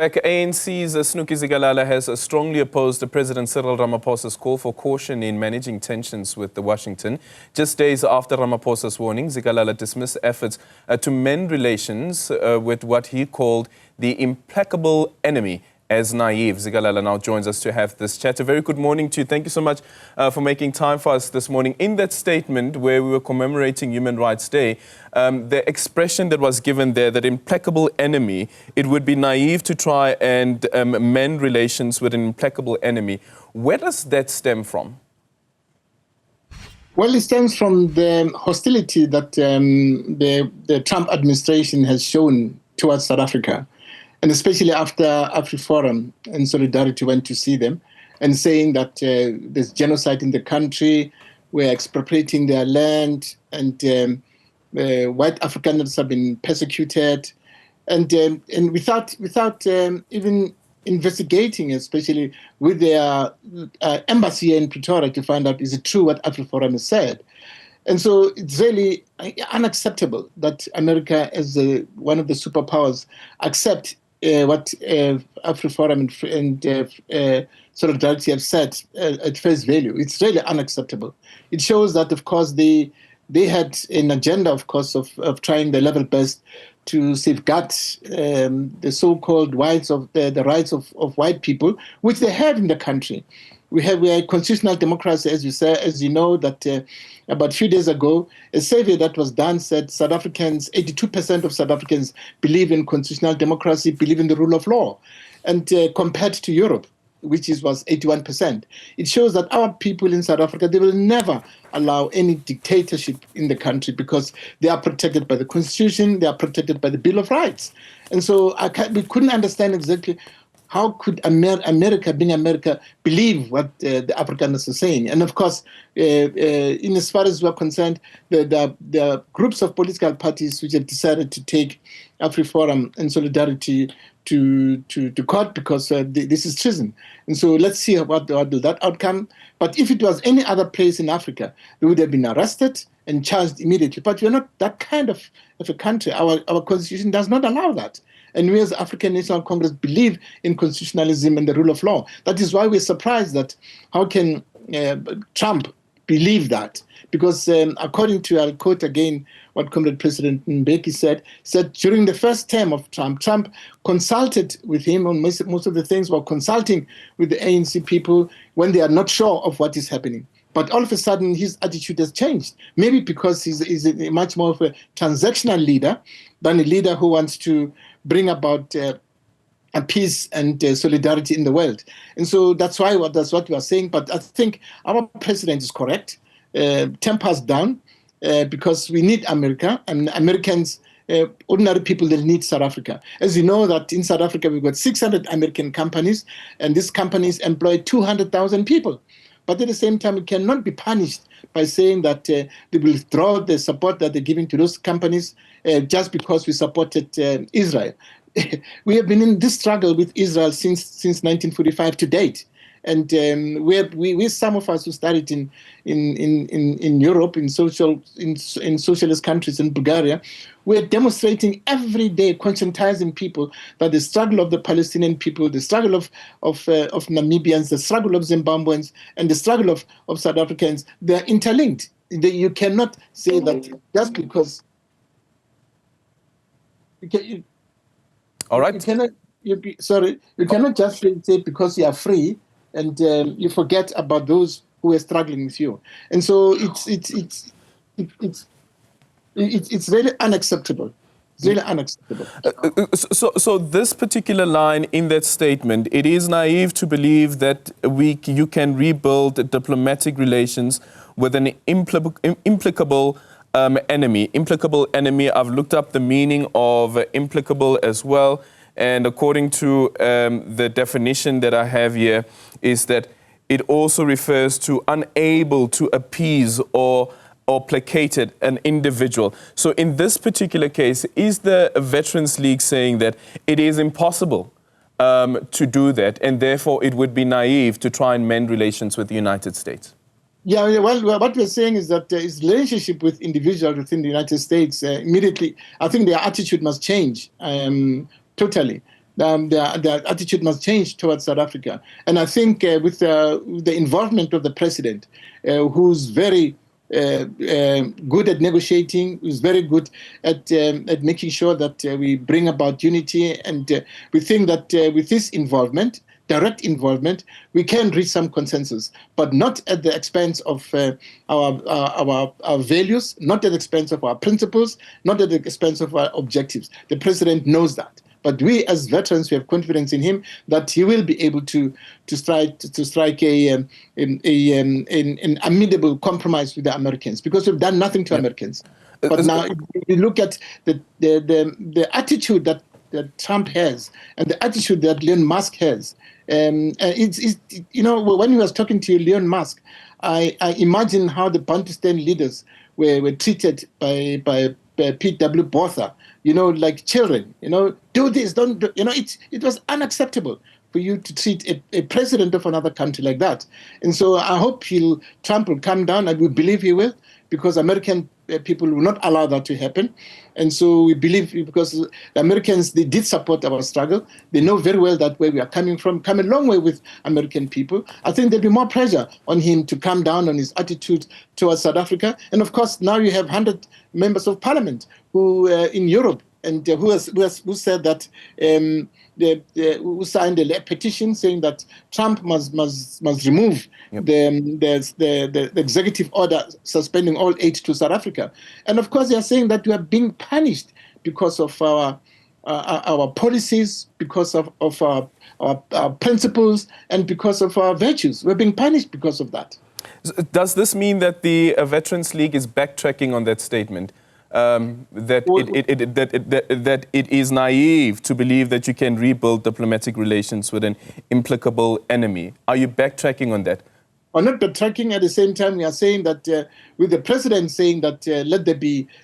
ANC's Snuki Zikalala has strongly opposed President Cyril Ramaphosa's call for caution in managing tensions with Washington. Just days after Ramaphosa's warning, Zikalala dismissed efforts to mend relations with what he called the implacable enemy as naive. Zikalala now joins us to have this chat. A very good morning to you. Thank you so much for making time for us this morning. In that statement where we were commemorating Human Rights Day, the expression that was given there, that implacable enemy, it would be naive to try and mend relations with an implacable enemy. Where does that stem from? Well, it stems from the hostility that the Trump administration has shown towards South Africa. And especially after AfriForum and Solidarity went to see them and saying that there's genocide in the country, we're expropriating their land, and white Afrikaners have been persecuted. And without even investigating, especially with their embassy here in Pretoria, to find out is it true what AfriForum has said. And so it's really unacceptable that America, as one of the superpowers, accept what AfriForum and Solidarity have said at face value. It's really unacceptable. It shows that, of course, they had an agenda, of course, of trying their level best to safeguard the so-called rights of the rights of white people, which they have in the country. We are a constitutional democracy, as you know, that about a few days ago, a survey that was done said 82% of South Africans believe in constitutional democracy, believe in the rule of law, and compared to Europe, which was 81%. It shows that our people in South Africa, they will never allow any dictatorship in the country because they are protected by the Constitution, they are protected by the Bill of Rights. And so we couldn't understand exactly how could America, being America, believe what the Afrikaners are saying? And of course, in as far as we're concerned, there are groups of political parties which have decided to take AfriForum and Solidarity to court because this is treason. And so let's see what that outcome. But if it was any other place in Africa, they would have been arrested and charged immediately. But we're not that kind of a country. Our constitution does not allow that. And we as African National Congress believe in constitutionalism and the rule of law. That is why we're surprised that how can Trump believe that? Because according to, I'll quote again what Comrade President Mbeki said during the first term of Trump consulted with him on most of the things, while consulting with the ANC people when they are not sure of what is happening. But all of a sudden, his attitude has changed. Maybe because he's much more of a transactional leader than a leader who wants to bring about a peace and solidarity in the world. And so that's what we are saying. But I think our president is correct. Temper's down because we need America, and Americans, ordinary people, they need South Africa. As you know, that in South Africa, we've got 600 American companies, and these companies employ 200,000 people. But at the same time, it cannot be punished by saying that they will withdraw the support that they're giving to those companies just because we supported Israel. We have been in this struggle with Israel since 1945 to date. And we some of us who studied in Europe, in socialist countries, in Bulgaria, we're demonstrating every day, conscientizing people that the struggle of the Palestinian people, the struggle of Namibians, the struggle of Zimbabweans, and the struggle of South Africans, they're interlinked. You cannot say that just because. All right. You cannot just say because you are free and you forget about those who are struggling with you. And so it's really unacceptable. It's really unacceptable. So this particular line in that statement, it is naive to believe that you can rebuild diplomatic relations with an implacable enemy. Implacable enemy, I've looked up the meaning of implacable as well. And according to the definition that I have here, is that it also refers to unable to appease or placate an individual. So in this particular case, is the Veterans League saying that it is impossible to do that, and therefore it would be naive to try and mend relations with the United States? Yeah, well, what we're saying is that his relationship with individuals within the United States immediately, I think their attitude must change totally. their attitude must change towards South Africa. And I think with the involvement of the president, who's very good at negotiating, who's very good at making sure that we bring about unity, and we think that with this involvement, direct involvement, we can reach some consensus, but not at the expense of our values, not at the expense of our principles, not at the expense of our objectives. The president knows that. But we, as veterans, we have confidence in him that he will be able to strike an amenable compromise with the Americans, because we've done nothing to Americans. But now, if you look at the attitude that Trump has and the attitude that Elon Musk has, it's when he was talking to Elon Musk, I imagine how the Bantustan leaders were treated by Pete W. Botha, like children, do this, don't do, it was unacceptable for you to treat a president of another country like that. And so I hope Trump will come down, and we believe he will, because American people will not allow that to happen. And so we believe, because the Americans, they did support our struggle. They know very well that where we are coming from, come a long way with American people. I think there'll be more pressure on him to come down on his attitude towards South Africa. And of course, now you have 100 members of parliament who in Europe, and who said that who signed a petition saying that Trump must remove the executive order suspending all aid to South Africa. And of course, they are saying that we are being punished because of our policies, because of our principles, and because of our virtues. We're being punished because of that. Does this mean that the Veterans League is backtracking on that statement? That it is naive to believe that you can rebuild diplomatic relations with an implacable enemy. Are you backtracking on that? Or not backtracking. At the same time, we are saying that with the president saying that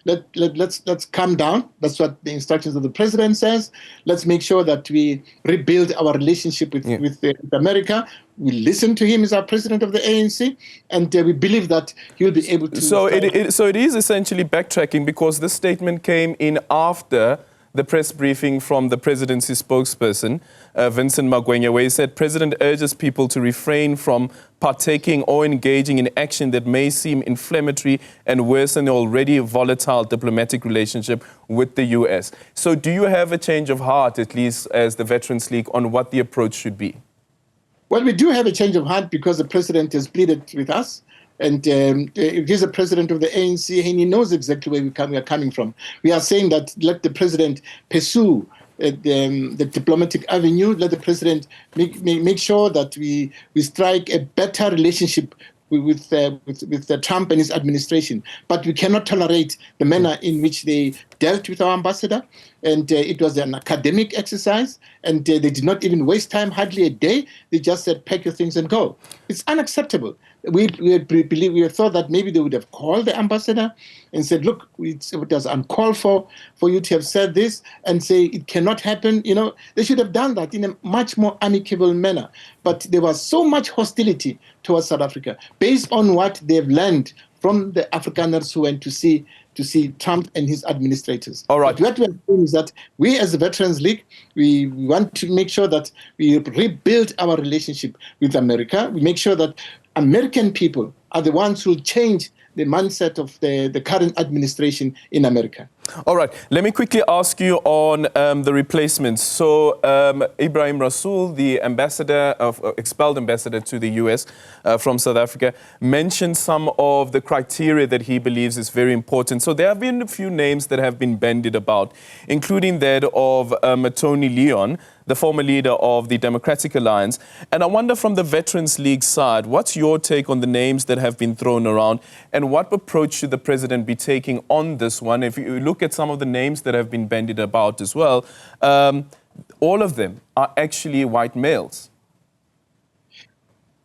let's calm down. That's what the instructions of the president says. Let's make sure that we rebuild our relationship with America. We listen to him as our president of the ANC, and we believe that he will be able to. So it is essentially backtracking, because this statement came in after the press briefing from the presidency spokesperson, Vincent Magwenya, where he said President urges people to refrain from partaking or engaging in action that may seem inflammatory and worsen the already volatile diplomatic relationship with the U.S. So do you have a change of heart, at least as the Veterans League, on what the approach should be? Well, we do have a change of heart, because the president has pleaded with us. And he's the president of the ANC, and he knows exactly where we are coming from. We are saying that let the president pursue the diplomatic avenue. Let the president make sure that we strike a better relationship with Trump and his administration. But we cannot tolerate the manner in which they dealt with our ambassador. And it was an academic exercise, and they did not even waste time, hardly a day. They just said, pack your things and go. It's unacceptable. We thought that maybe they would have called the ambassador and said, look, it was uncalled for you to have said this, and say it cannot happen. They should have done that in a much more amicable manner. But there was so much hostility towards South Africa based on what they've learned from the Afrikaners who went to see Trump and his administrators. All right. But what we're doing is that we, as the Veterans League, we want to make sure that we rebuild our relationship with America. We make sure that American people are the ones who will change the mindset of the current administration in America. All right. Let me quickly ask you on the replacements. So Ibrahim Rasool, the expelled ambassador to the U.S. From South Africa, mentioned some of the criteria that he believes is very important. So there have been a few names that have been bandied about, including that of Tony Leon, the former leader of the Democratic Alliance. And I wonder, from the Veterans League side, what's your take on the names that have been thrown around, and what approach should the president be taking on this one? If you look at some of the names that have been bandied about as well, all of them are actually white males.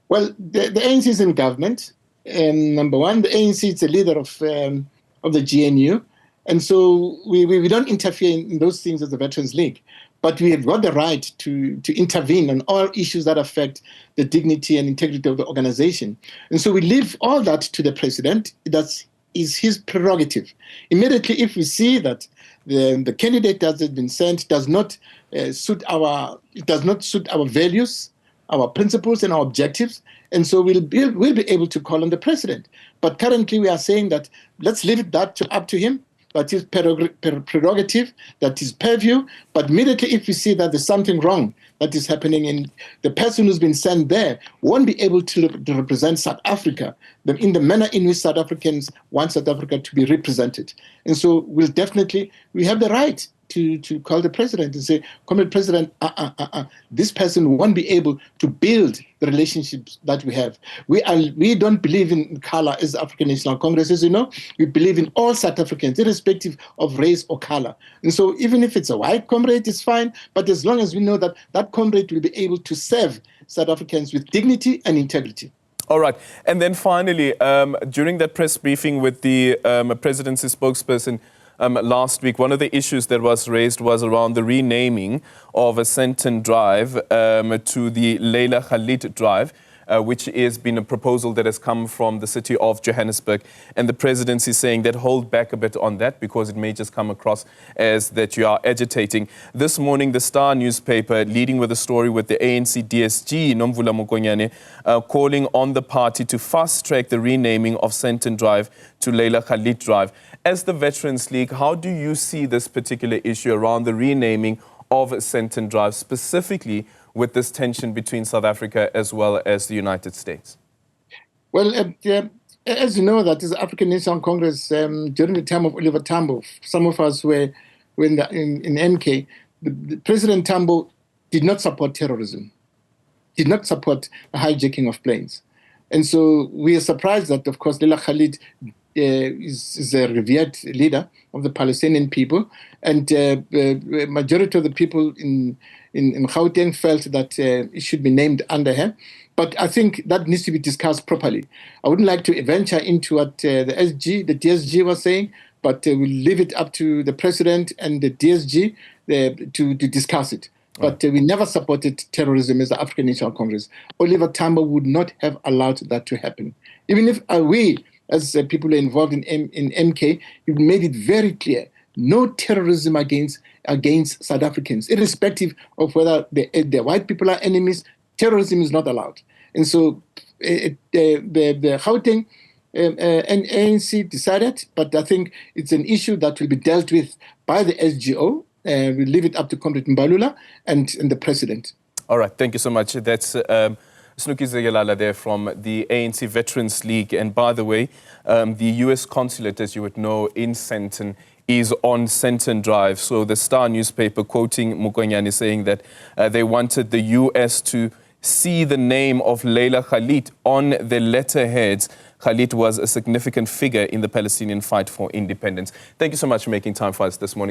Well, the ANC is in government, number one. The ANC is the leader of the GNU, and so we don't interfere in those things as the Veterans League. But we have got the right to intervene on all issues that affect the dignity and integrity of the organization. And so we leave all that to the president. That is his prerogative. Immediately, if we see that the candidate that has been sent does not it does not suit our values, our principles and our objectives, and so we'll be able to call on the president. But currently we are saying that let's leave that up to him. That is prerogative, that is purview. But immediately if we see that there's something wrong that is happening, and the person who's been sent there won't be able to represent South Africa in the manner in which South Africans want South Africa to be represented. And so we have the right to call the president and say, Comrade President, this person won't be able to build the relationships that we have. We don't believe in color as the African National Congress, as you know. We believe in all South Africans, irrespective of race or color. And so even if it's a white comrade, it's fine. But as long as we know that that comrade will be able to serve South Africans with dignity and integrity. All right. And then finally, during that press briefing with the presidency spokesperson, last week, one of the issues that was raised was around the renaming of a Senton Drive to the Leila Khalid Drive, which has been a proposal that has come from the city of Johannesburg. And the presidency is saying that hold back a bit on that because it may just come across as that you are agitating. This morning, the Star newspaper, leading with a story with the ANC DSG, Nomvula Mokonyane, calling on the party to fast-track the renaming of Senton Drive to Leila Khalid Drive. As the Veterans League, how do you see this particular issue around the renaming of Senton Drive, specifically with this tension between South Africa as well as the United States? Well, as you know, that is the African National Congress during the time of Oliver Tambo. Some of us were in MK. The President Tambo did not support terrorism, did not support the hijacking of planes. And so we are surprised that, of course, Leila Khalid is a revered leader of the Palestinian people, and the majority of the people in Gauteng felt that it should be named under her. But I think that needs to be discussed properly. I wouldn't like to venture into what the DSG was saying, but we'll leave it up to the president and the DSG to discuss it. But we never supported terrorism as the African National Congress. Oliver Tambo would not have allowed that to happen. Even if we, as people involved in MK, you've made it very clear, no terrorism against South Africans, irrespective of whether the white people are enemies. Terrorism is not allowed. And so the Gauteng and ANC decided, but I think it's an issue that will be dealt with by the SGO. We'll leave it up to Comrade Mbalula and the president. All right, thank you so much. That's Snuki Zikalala there from the ANC Veterans League. And by the way, the U.S. consulate, as you would know, in Senton is on Senton Drive. So the Star newspaper, quoting Mokonyane, saying that they wanted the U.S. to see the name of Leila Khalid on the letterheads. Khalid was a significant figure in the Palestinian fight for independence. Thank you so much for making time for us this morning.